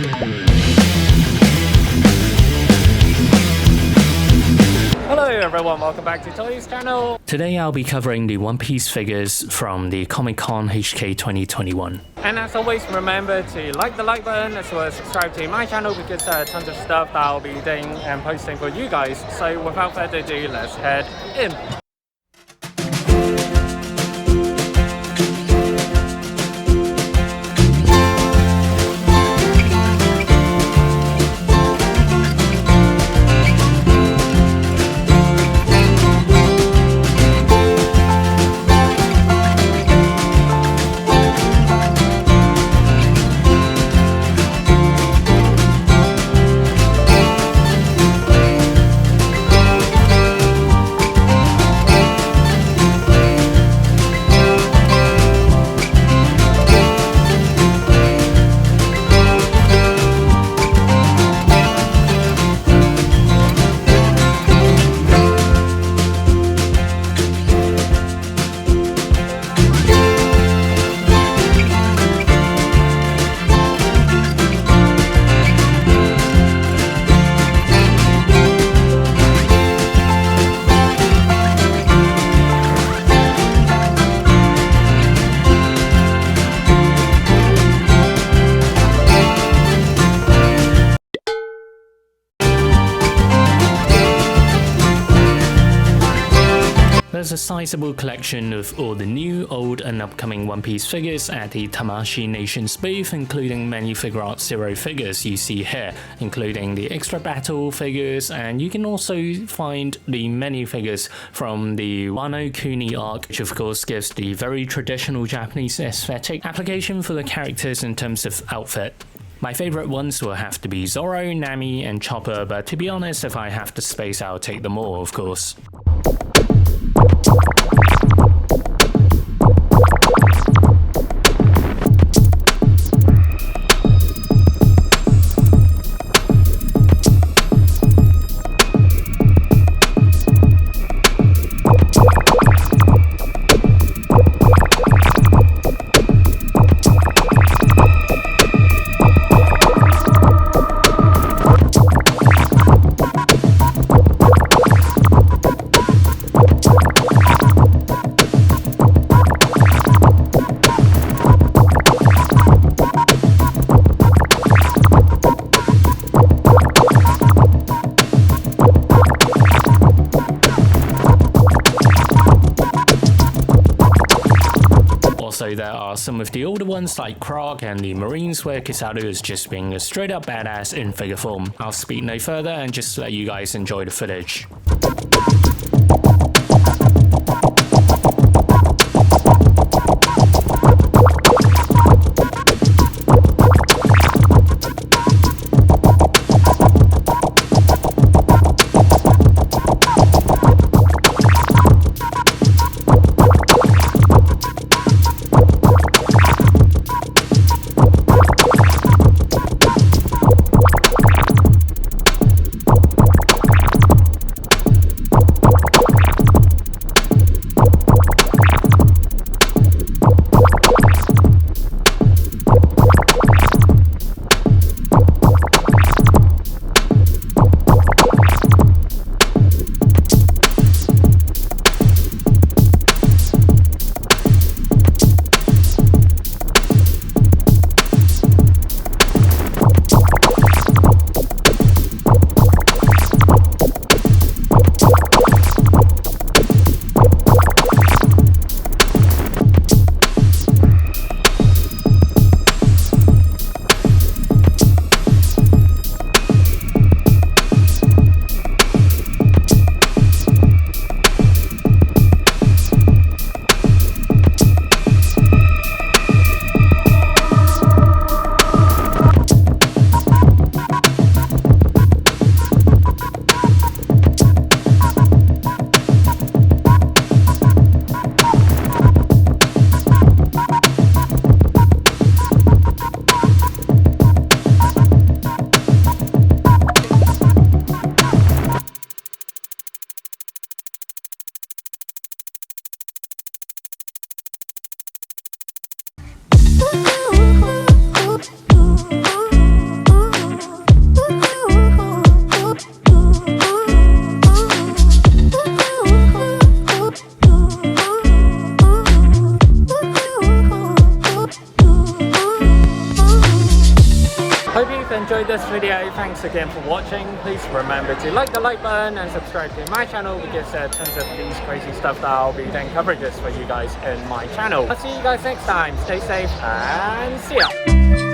Hello everyone, welcome back to Toy's channel. Today I'll be covering the One Piece figures from the Comic-Con HK 2021. And as always, remember to like the like button as well as subscribe to my channel because tons of stuff that I'll be doing and posting for you guys. So without further ado, let's head in. There's a sizable collection of all the new, old and upcoming One Piece figures at the Tamashiii Nations booth, including many Figuarts ZERO figures you see here, including the extra battle figures, and you can also find the many figures from the Wano Kuni arc, which of course gives the very traditional Japanese aesthetic application for the characters in terms of outfit. My favourite ones will have to be Zoro, Nami and Chopper, but to be honest, if I have the space I'll take them all, of course. Also, there are some of the older ones like Krog and the Marines where Kizaru is just being a straight up badass in figure form. I'll speak no further and just let you guys enjoy the footage. enjoyed this video, thanks again for watching. Please remember to like the like button and subscribe to my channel because there are tons of these crazy stuff that I'll be doing coverages for you guys in my channel. I'll see you guys next time. Stay safe and see ya.